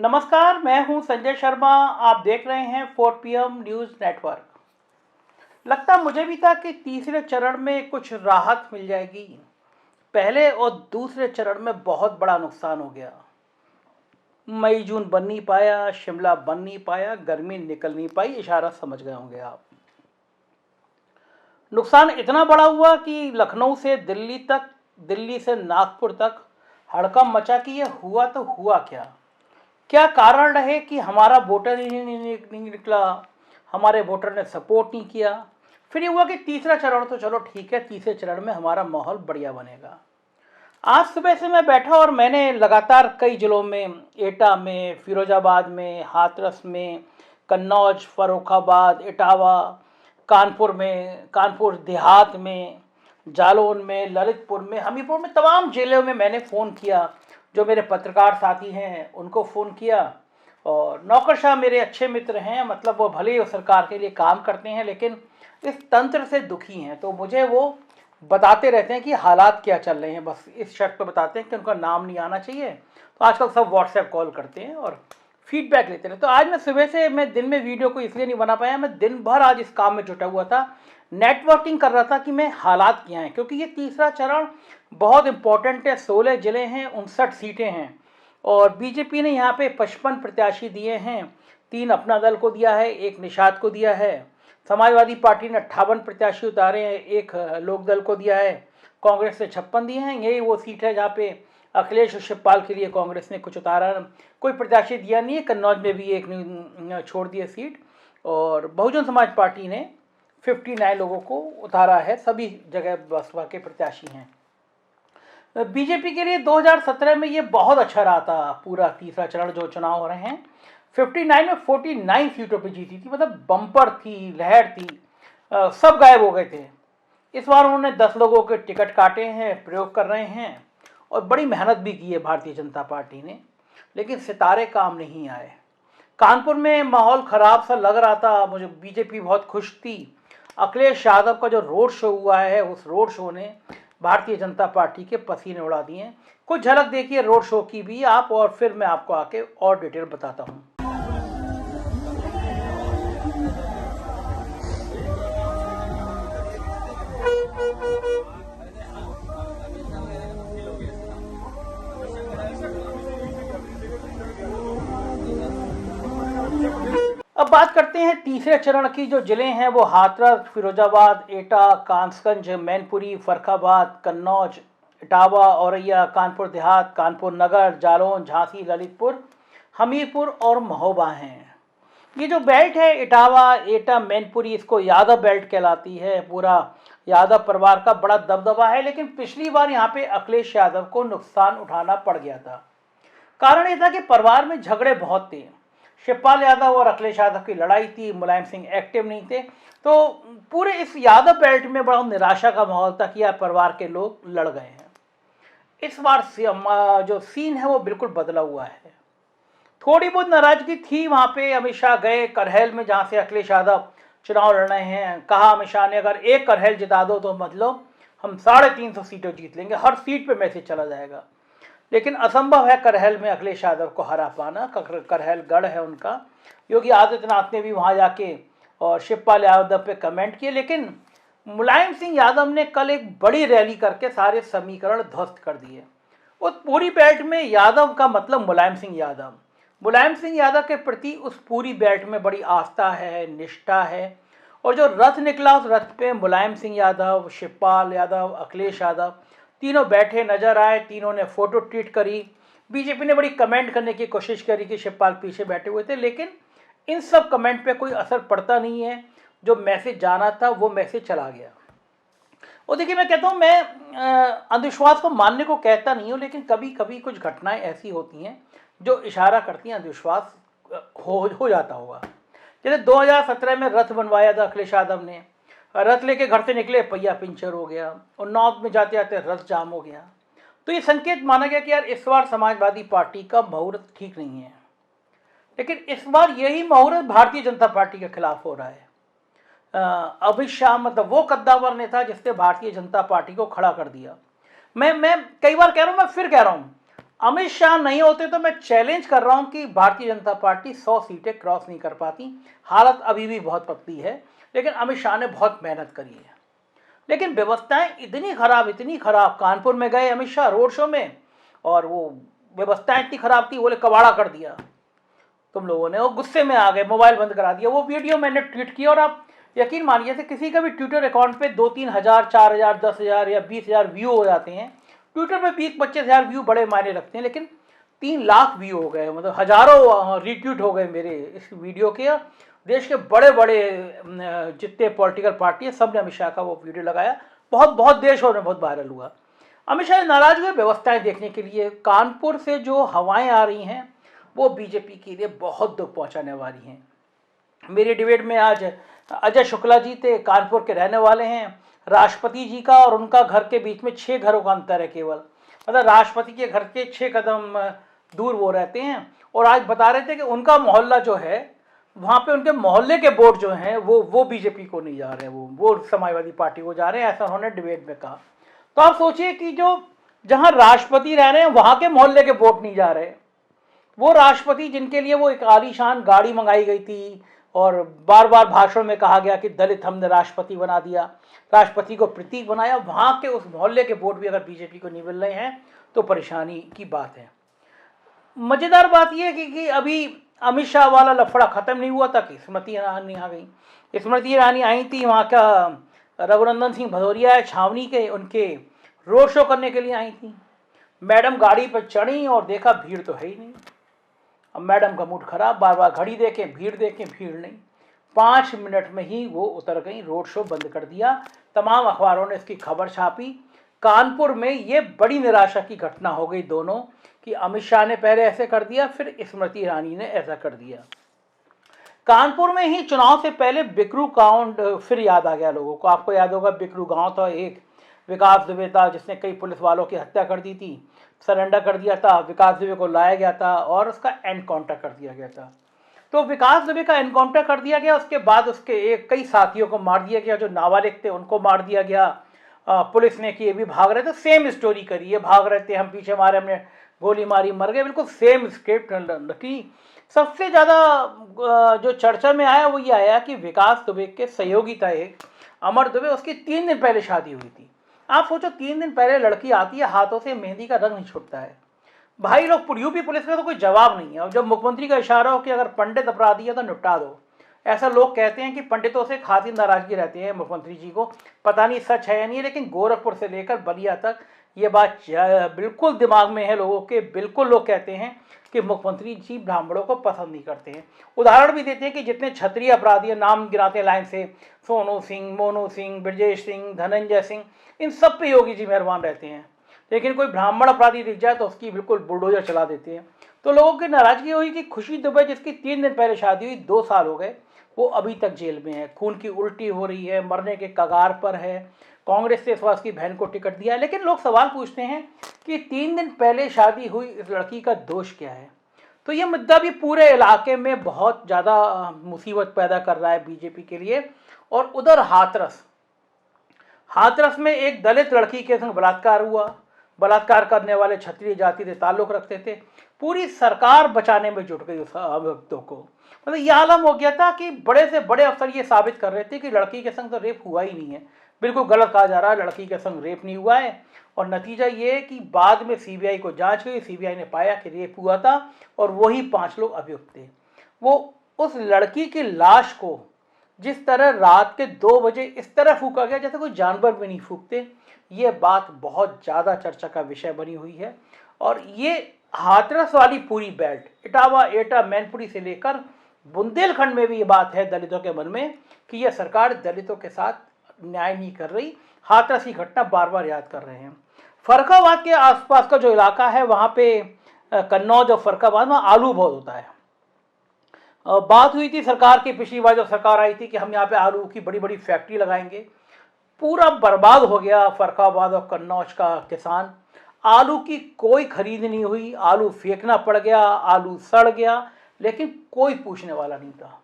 नमस्कार, मैं हूं संजय शर्मा। आप देख रहे हैं 4 PM न्यूज़ नेटवर्क। लगता मुझे भी था कि तीसरे चरण में कुछ राहत मिल जाएगी। पहले और दूसरे चरण में बहुत बड़ा नुकसान हो गया। मई जून बन नहीं पाया, शिमला बन नहीं पाया, गर्मी निकल नहीं पाई। इशारा समझ गए होंगे आप। नुकसान इतना बड़ा हुआ कि लखनऊ से दिल्ली तक, दिल्ली से नागपुर तक हड़कंप मचा कि ये हुआ तो हुआ क्या। क्या कारण रहे कि हमारा वोटर ही नहीं निकला, हमारे वोटर ने सपोर्ट नहीं किया। फिर ये हुआ कि तीसरा चरण तो चलो ठीक है, तीसरे चरण में हमारा माहौल बढ़िया बनेगा। आज सुबह से मैं बैठा और मैंने लगातार कई जिलों में, एटा में, फिरोजाबाद में, हाथरस में, कन्नौज, फर्रुखाबाद, इटावा, कानपुर में, कानपुर देहात में, जालौन में, ललितपुर में, हमीरपुर में, तमाम जिलों में मैंने फ़ोन किया। जो मेरे पत्रकार साथी हैं उनको फ़ोन किया। और नौकरशाह मेरे अच्छे मित्र हैं, मतलब वो भले ही सरकार के लिए काम करते हैं लेकिन इस तंत्र से दुखी हैं, तो मुझे वो बताते रहते हैं कि हालात क्या चल रहे हैं। बस इस शर्त पर बताते हैं कि उनका नाम नहीं आना चाहिए। तो आजकल सब व्हाट्सएप कॉल करते हैं और फीडबैक लेते रहे। तो आज मैं सुबह से, मैं दिन में वीडियो को इसलिए नहीं बना पाया, मैं दिन भर आज इस काम में जुटा हुआ था, नेटवर्किंग कर रहा था कि मैं हालात क्या हैं, क्योंकि ये तीसरा चरण बहुत इंपॉर्टेंट है। 16 ज़िले हैं, 59 सीटें हैं और बीजेपी ने यहाँ पे 55 प्रत्याशी दिए हैं। 3 अपना दल को दिया है, 1 निषाद को दिया है। समाजवादी पार्टी ने 58 प्रत्याशी उतारे हैं, 1 लोकदल को दिया है। कांग्रेस ने 56 दिए हैं। यही वो सीट है जहाँ पे अखिलेश और शिवपाल के लिए कांग्रेस ने कुछ उतारा, कोई प्रत्याशी दिया नहीं है। कन्नौज में भी 1 छोड़ दिया सीट। और बहुजन समाज पार्टी ने 59 लोगों को उतारा है। सभी जगह बसपा के प्रत्याशी हैं। बीजेपी के लिए 2017 में ये बहुत अच्छा रहा था। पूरा तीसरा चरण जो चुनाव हो रहे हैं, 59 में 49 सीटों पे जीती थी, मतलब बम्पर थी, लहर थी। सब गायब हो गए थे। इस बार उन्होंने 10 लोगों के टिकट काटे हैं, प्रयोग कर रहे हैं और बड़ी मेहनत भी की है भारतीय जनता पार्टी ने, लेकिन सितारे काम नहीं आए। कानपुर में माहौल खराब सा लग रहा था मुझे। बीजेपी बहुत खुश थी। अखिलेश यादव का जो रोड शो हुआ है, उस रोड शो ने भारतीय जनता पार्टी के पसीने उड़ा दिए। कुछ झलक देखिए रोड शो की भी आप, और फिर मैं आपको आके और डिटेल बताता हूँ। अब बात करते हैं तीसरे चरण की। जो जिले हैं वो हाथरस, फिरोजाबाद, एटा, कासगंज, मैनपुरी, फर्रुखाबाद, कन्नौज, इटावा, औरैया, कानपुर देहात, कानपुर नगर, जालौन, झांसी, ललितपुर, हमीरपुर और महोबा हैं। ये जो बेल्ट है, इटावा, एटा, मैनपुरी, इसको यादव बेल्ट कहलाती है। पूरा यादव परिवार का बड़ा दबदबा है, लेकिन पिछली बार यहाँ पे अखिलेश यादव को नुकसान उठाना पड़ गया था। कारण ये था कि परिवार में झगड़े बहुत थे। शिवपाल यादव और अखिलेश यादव की लड़ाई थी, मुलायम सिंह एक्टिव नहीं थे। तो पूरे इस यादव बेल्ट में बड़ा निराशा का माहौल था कि यार परिवार के लोग लड़ गए हैं। इस बार जो सीन है वो बिल्कुल बदला हुआ है। थोड़ी बहुत नाराजगी थी वहाँ पे। अमित शाह गए करहैल में, जहाँ से अखिलेश यादव चुनाव लड़ रहे हैं। कहा अमित शाह ने, अगर एक करहैल जिता दो तो मतलब हम 350 सीटें जीत लेंगे, हर सीट पे मैसेज चला जाएगा। लेकिन असंभव है करहैल में अखिलेश यादव को हरा पाना। करहैल गढ़ है उनका। योगी आदित्यनाथ ने भी वहाँ जाके और शिवपाल यादव पे कमेंट किए, लेकिन मुलायम सिंह यादव ने कल एक बड़ी रैली करके सारे समीकरण ध्वस्त कर दिए। उस पूरी बेल्ट में यादव का मतलब मुलायम सिंह यादव। मुलायम सिंह यादव के प्रति उस पूरी बेल्ट में बड़ी आस्था है, निष्ठा है। और जो रथ निकला, उस रथ पे मुलायम सिंह यादव, शिवपाल यादव, अखिलेश यादव तीनों बैठे नजर आए। तीनों ने फोटो ट्वीट करी। बीजेपी ने बड़ी कमेंट करने की कोशिश करी कि शिवपाल पीछे बैठे हुए थे, लेकिन इन सब कमेंट पे कोई असर पड़ता नहीं है। जो मैसेज जाना था वो मैसेज चला गया। और देखिए, मैं कहता हूँ, मैं अंधविश्वास को मानने को कहता नहीं हूँ, लेकिन कभी कभी कुछ घटनाएं ऐसी होती हैं जो इशारा करती हैं अंधविश्वास हो जाता होगा। जैसे 2017 में रथ बनवाया था अखिलेश यादव ने। रथ लेके घर से निकले, पहिया पंचर हो गया और नॉर्थ में जाते जाते रथ जाम हो गया। तो ये संकेत माना गया कि यार इस बार समाजवादी पार्टी का मुहूर्त ठीक नहीं है। लेकिन इस बार यही मुहूर्त भारतीय जनता पार्टी के खिलाफ हो रहा है। अमित शाह मतलब वो कद्दावर नेता जिसने भारतीय जनता पार्टी को खड़ा कर दिया। मैं कई बार कह रहा हूँ, मैं फिर कह रहा हूँ, अमित शाह नहीं होते तो मैं चैलेंज कर रहा हूं कि भारतीय जनता पार्टी 100 सीटें क्रॉस नहीं कर पाती। हालत अभी भी बहुत पतली है, लेकिन अमित शाह ने बहुत मेहनत करी है। लेकिन व्यवस्थाएं इतनी खराब, कानपुर में गए अमित शाह रोड शो में, और वो व्यवस्थाएं इतनी खराब थी, बोले कबाड़ा कर दिया तुम लोगों ने, वो गुस्से में आ गए, मोबाइल बंद करा दिया। वो वीडियो मैंने ट्वीट किया, और आप यकीन मानिए थे किसी का भी ट्विटर अकाउंट पे 2-3 हज़ार, 4 हज़ार, 10 हज़ार या 20 हज़ार व्यू हो जाते हैं। ट्विटर पे 20-25 हज़ार व्यू बड़े मायने रखते हैं, लेकिन 3 लाख व्यू हो गए, मतलब हजारों रिट्वीट हो गए मेरे इस वीडियो के। देश के बड़े बड़े जितने पॉलिटिकल पार्टी है, सब ने अमित शाह का वो वीडियो लगाया, बहुत बहुत देश में बहुत वायरल हुआ। अमित शाह नाराज हुए व्यवस्थाएं देखने के लिए। कानपुर से जो हवाएं आ रही हैं वो बीजेपी के लिए बहुत दुख पहुंचाने वाली हैं। मेरी डिबेट में आज अजय शुक्ला जी थे, कानपुर के रहने वाले हैं। राष्ट्रपति जी का और उनका घर के बीच में 6 घरों का अंतर है केवल, मतलब राष्ट्रपति के घर के 6 कदम दूर वो रहते हैं। और आज बता रहे थे कि उनका मोहल्ला जो है, वहाँ पे उनके मोहल्ले के वोट जो हैं वो बीजेपी को नहीं जा रहे हैं, वो समाजवादी पार्टी को जा रहे हैं, ऐसा उन्होंने डिबेट में कहा। तो आप सोचिए कि जो जहाँ राष्ट्रपति रह रहे हैं वहाँ के मोहल्ले के वोट नहीं जा रहे। वो राष्ट्रपति जिनके लिए वो एक आलीशान गाड़ी मंगाई गई थी, और बार बार भाषण में कहा गया कि दलित हमने राष्ट्रपति बना दिया, राष्ट्रपति को प्रतीक बनाया, वहाँ के उस मोहल्ले के वोट भी अगर बीजेपी को नहीं मिल रहे हैं तो परेशानी की बात है। मज़ेदार बात यह है कि अभी अमित शाह वाला लफड़ा ख़त्म नहीं हुआ था कि स्मृति ईरानी आ गई। स्मृति ईरानी आई थी, वहाँ का रघुनंदन सिंह भदौरिया है छावनी के, उनके रोड शो करने के लिए आई थी। मैडम गाड़ी पर चढ़ी और देखा भीड़ तो है ही नहीं। अब मैडम का मूड खराब, बार बार घड़ी देखें, भीड़ नहीं। 5 मिनट में ही वो उतर गई, रोड शो बंद कर दिया। तमाम अखबारों ने इसकी खबर छापी। कानपुर में ये बड़ी निराशा की घटना हो गई दोनों, कि अमित शाह ने पहले ऐसे कर दिया, फिर स्मृति ईरानी ने ऐसा कर दिया। कानपुर में ही चुनाव से पहले बिकरू कांड फिर याद आ गया लोगों को। आपको याद होगा, बिकरू गांव था, एक विकास दुबे था जिसने कई पुलिस वालों की हत्या कर दी थी, सरेंडर कर दिया था। विकास दुबे को लाया गया था और उसका एनकाउंटर कर दिया गया था। तो विकास दुबे का एनकाउंटर कर दिया गया, उसके बाद उसके कई साथियों को मार दिया गया, जो नाबालिग थे उनको मार दिया गया। पुलिस ने कि ये भी भाग रहे थे, सेम स्टोरी करी, ये भाग रहे थे, हम पीछे मारे, हमने गोली मारी, मर गए, बिल्कुल सेम स्क्रिप्ट रखी। सबसे ज़्यादा जो चर्चा में आया वो ये आया कि विकास दुबे के सहयोगी था एक अमर दुबे, उसकी 3 दिन पहले शादी हुई थी। आप सोचो, 3 दिन पहले लड़की आती है, हाथों से मेहंदी का रंग नहीं छूटता है। भाई लोग, यूपी पुलिस का तो कोई जवाब नहीं है। और जब मुख्यमंत्री का इशारा हो कि अगर पंडित अपराधी है तो निपटा दो, ऐसा लोग कहते हैं कि पंडितों से खासी नाराजगी रहती है मुख्यमंत्री जी को। पता नहीं सच है या नहीं, लेकिन गोरखपुर से लेकर बलिया तक ये बात बिल्कुल दिमाग में है लोगों के। बिल्कुल लोग कहते हैं कि मुख्यमंत्री जी ब्राह्मणों को पसंद नहीं करते हैं। उदाहरण भी देते हैं कि जितने क्षत्रिय अपराधी हैं, नाम गिनाते हैं लाइन से, सोनू सिंह, मोनू सिंह, ब्रजेश सिंह, धनंजय सिंह, इन सब पे योगी जी मेहरबान रहते हैं। लेकिन कोई ब्राह्मण अपराधी दिख जाए तो उसकी बिल्कुल बुलडोजर चला देते हैं। तो लोगों की नाराजगी हुई कि खुशी दुबे, जिसकी 3 दिन पहले शादी हुई, 2 साल हो गए, वो अभी तक जेल में है, खून की उल्टी हो रही है, मरने के कगार पर है। कांग्रेस ने इस बार उसकी बहन को टिकट दिया है। लेकिन लोग सवाल पूछते हैं कि 3 दिन पहले शादी हुई इस लड़की का दोष क्या है। तो ये मुद्दा भी पूरे इलाके में बहुत ज़्यादा मुसीबत पैदा कर रहा है बीजेपी के लिए। और उधर हाथरस में एक दलित लड़की के संग बलात्कार हुआ। बलात्कार करने वाले क्षत्रिय जाति से ताल्लुक रखते थे। पूरी सरकार बचाने में जुट गई उस अभियुक्तों को। मतलब यह आलम हो गया था कि बड़े से बड़े अफसर ये साबित कर रहे थे कि लड़की के संग तो रेप हुआ ही नहीं है। बिल्कुल गलत कहा जा रहा है, लड़की के संग रेप नहीं हुआ है। और नतीजा ये है कि बाद में सीबीआई को जांच हुई, सीबीआई ने पाया कि रेप हुआ था, और वही 5 लोग अभियुक्त थे। वो उस लड़की की लाश को जिस तरह रात के 2 बजे इस तरह फूका गया जैसे कोई जानवर भी नहीं फूकते, ये बात बहुत ज़्यादा चर्चा का विषय बनी हुई है। और ये हाथरस वाली पूरी बेल्ट, इटावा, एटा, मैनपुरी से लेकर बुंदेलखंड में भी ये बात है दलितों के मन में कि यह सरकार दलितों के साथ न्याय नहीं कर रही। हाथरस की घटना बार बार याद कर रहे हैं। फर्रुखाबाद के आसपास का जो इलाका है, वहाँ पे कन्नौज और फर्रुखाबाद में आलू बहुत होता है। बात हुई थी सरकार की, पिछली बार जब सरकार आई थी कि हम यहाँ पे आलू की बड़ी बड़ी फैक्ट्री लगाएंगे। पूरा बर्बाद हो गया फर्रुखाबाद और कन्नौज का किसान। आलू की कोई खरीद नहीं हुई, आलू फेंकना पड़ गया, आलू सड़ गया, लेकिन कोई पूछने वाला नहीं था।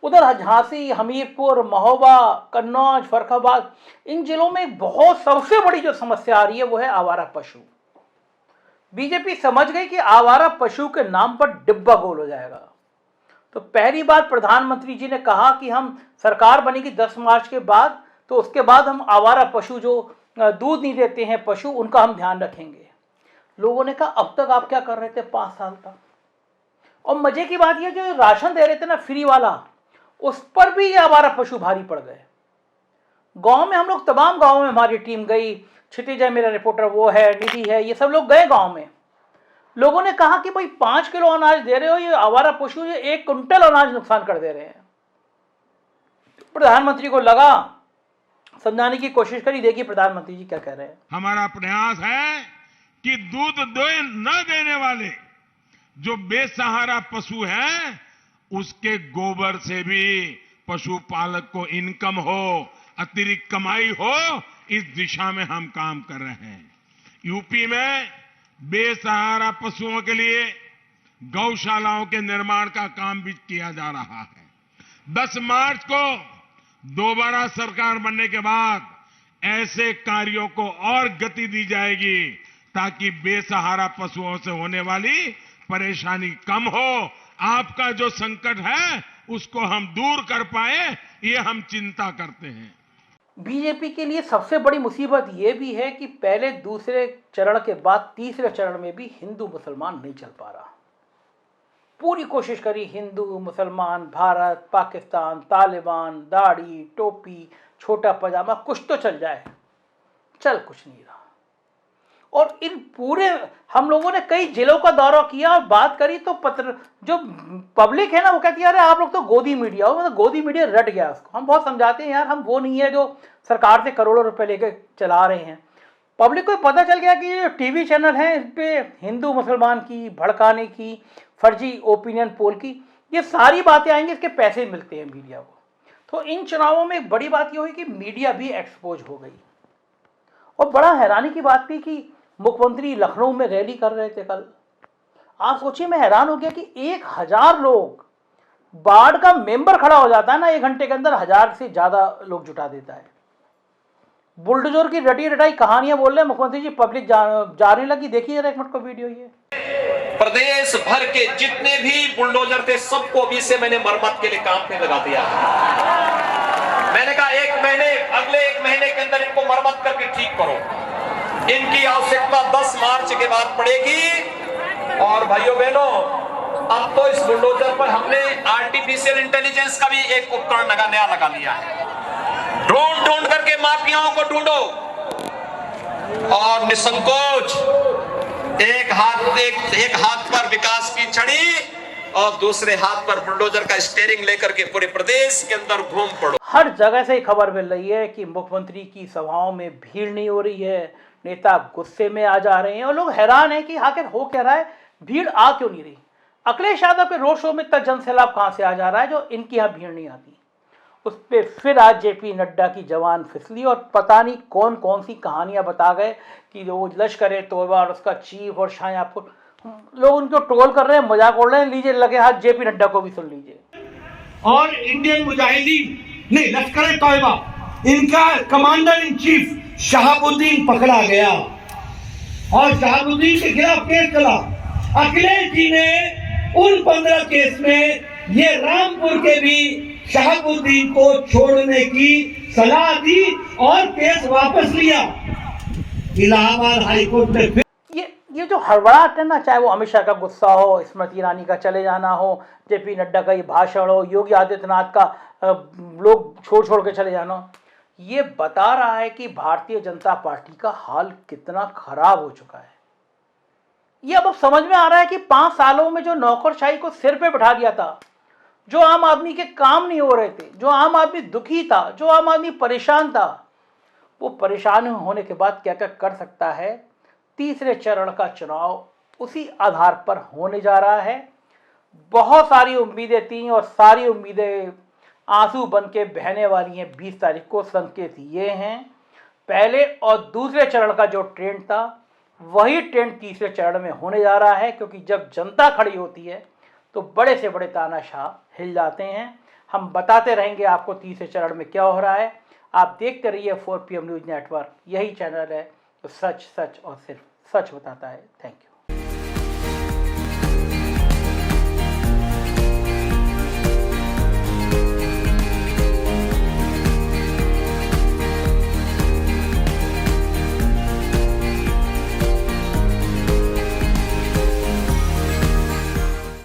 उधर झांसी, हमीरपुर, महोबा, कन्नौज, फर्रुखाबाद, इन जिलों में बहुत सबसे बड़ी जो समस्या आ रही है वो है आवारा पशु। बीजेपी समझ गई कि आवारा पशु के नाम पर डिब्बा गोल हो जाएगा। तो पहली बार प्रधानमंत्री जी ने कहा कि हम सरकार बनेगी 10 मार्च के बाद, तो उसके बाद हम आवारा पशु जो दूध नहीं देते हैं पशु, उनका हम ध्यान रखेंगे। लोगों ने कहा अब तक आप क्या कर रहे थे 5 साल तक। और मजे की बात यह, जो राशन दे रहे थे ना फ्री वाला, उस पर भी ये आवारा पशु भारी पड़ गए। गांव में हम लोग, तमाम गांव में हमारी टीम गई, क्षितिज मेरा रिपोर्टर, वो है, निधि है, ये सब लोग गए गांव में। लोगों ने कहा कि भाई 5 किलो अनाज दे रहे हो, ये आवारा पशु ये 1 क्विंटल अनाज नुकसान कर दे रहे हैं। प्रधानमंत्री को लगा, समझाने की कोशिश करी, देखिए प्रधानमंत्री जी क्या कह रहे हैं। हमारा प्रयास है कि दूध न देने वाले जो बेसहारा पशु हैं, उसके गोबर से भी पशुपालक को इनकम हो, अतिरिक्त कमाई हो, इस दिशा में हम काम कर रहे हैं। यूपी में बेसहारा पशुओं के लिए गौशालाओं के निर्माण का काम भी किया जा रहा है। 10 मार्च को दोबारा सरकार बनने के बाद ऐसे कार्यों को और गति दी जाएगी ताकि बेसहारा पशुओं से होने वाली परेशानी कम हो। आपका जो संकट है उसको हम दूर कर पाए, ये हम चिंता करते हैं। बीजेपी के लिए सबसे बड़ी मुसीबत यह भी है कि पहले दूसरे चरण के बाद तीसरे चरण में भी हिंदू मुसलमान नहीं चल पा रहा। पूरी कोशिश करी, हिंदू मुसलमान, भारत पाकिस्तान, तालिबान, दाढ़ी टोपी छोटा पजामा, कुछ तो चल जाए, चल कुछ नहीं रहा। और इन पूरे हम लोगों ने कई जिलों का दौरा किया और बात करी, तो जो पब्लिक है ना, वो कहती है अरे आप लोग तो गोदी मीडिया हो। मतलब गोदी मीडिया रट गया उसको। हम बहुत समझाते हैं यार, हम वो नहीं है जो सरकार से करोड़ों रुपए लेकर चला रहे हैं। पब्लिक को पता चल गया कि ये टीवी चैनल हैं, इस पे हिंदू मुसलमान की भड़काने की, फर्जी ओपिनियन पोल की, ये सारी बातें आएंगी, इसके पैसे मिलते हैं मीडिया को। तो इन चुनावों में एक बड़ी बात ये हुई कि मीडिया भी एक्सपोज हो गई। और बड़ा हैरानी की बात थी कि मुख्यमंत्री लखनऊ में रैली कर रहे थे कल। आप सोचिए, मैं हैरान हो गया कि 1000 लोग, बाढ़ का मेंबर खड़ा हो जाता है ना, 1 घंटे के अंदर 1000 से ज्यादा लोग जुटा देता है। बुलडोजर की रटी रटाई कहानियां बोल रहे हैं मुख्यमंत्री जी, पब्लिक जाने लगी। देखिए जरा 1 मिनट का वीडियो। ये प्रदेश भर के जितने भी बुलडोजर थे सबको अभी से मैंने मरम्मत के लिए काम पे लगा दिया। मैंने कहा 1 महीने, अगले 1 महीने के अंदर इनको मरम्मत करके ठीक करो। इनकी आवश्यकता 10 मार्च के बाद पड़ेगी। और भाइयों बहनों, अब तो इस बुलडोजर पर हमने आर्टिफिशियल इंटेलिजेंस का भी एक उपकरण नया लगा लिया है। ढूंढ करके माफियाओं को ढूंढो और निसंकोच एक हाथ पर विकास की छड़ी और दूसरे हाथ पर बुलडोजर का स्टीयरिंग लेकर के पूरे प्रदेश के अंदर घूम पड़ो। हर जगह से खबर मिल रही है कि मुख्यमंत्री की सभाओं में भीड़ नहीं हो रही है, नेता गुस्से में आ जा रहे हैं और लोग हैरान हैं कि आखिर हो क्या रहा है, भीड़ आ क्यों नहीं रही। अखिलेश यादव के रोड शो में इतना जनसैलाब कहां से आ जा रहा है जो इनकी यहाँ भीड़ नहीं आती। उस पर फिर आज जेपी नड्डा की जवान फिसली और पता नहीं कौन कौन सी कहानियां बता गए कि वो लश्कर तोयबा और उसका चीफ और शाहजहाँपुर, लोग उनको ट्रोल कर रहे हैं, मजाक उड़ रहे हैं। लीजिए लगे हाथ जेपी नड्डा को भी सुन लीजिए। और इंडियन मुजाहिदीन नहीं, लश्कर तोयबा, इनका कमांडर इन चीफ शहाबुद्दीन पकड़ा गया और शहाबुद्दीन के खिलाफ केस चला। अखिलेश जी ने उन 15 केस में ये रामपुर के भी शहाबुद्दीन को छोड़ने की सलाह दी और केस वापस लिया। इलाहाबाद हाईकोर्ट में ये जो हड़बड़ाहट है ना, चाहे वो अमित शाह का गुस्सा हो, स्मृति ईरानी का चले जाना हो, जेपी नड्डा का ये भाषण हो, योगी आदित्यनाथ का लोग छोड़ के चले जाना हो, ये बता रहा है कि भारतीय जनता पार्टी का हाल कितना खराब हो चुका है। ये अब समझ में आ रहा है कि 5 सालों में जो नौकरशाही को सिर पे बैठा दिया था, जो आम आदमी के काम नहीं हो रहे थे, जो आम आदमी दुखी था, जो आम आदमी परेशान था, वो परेशान होने के बाद क्या क्या कर सकता है। तीसरे चरण का चुनाव उसी आधार पर होने जा रहा है। बहुत सारी उम्मीदें थी और सारी उम्मीदें आंसू बन के बहने वाली हैं। 20 तारीख को संकेत ये हैं, पहले और दूसरे चरण का जो ट्रेंड था वही ट्रेंड तीसरे चरण में होने जा रहा है, क्योंकि जब जनता खड़ी होती है तो बड़े से बड़े तानाशाह हिल जाते हैं। हम बताते रहेंगे आपको तीसरे चरण में क्या हो रहा है। आप देखते रहिए 4PM न्यूज़ नेटवर्क, यही चैनल है जो सच और सिर्फ सच बताता है। Thank you.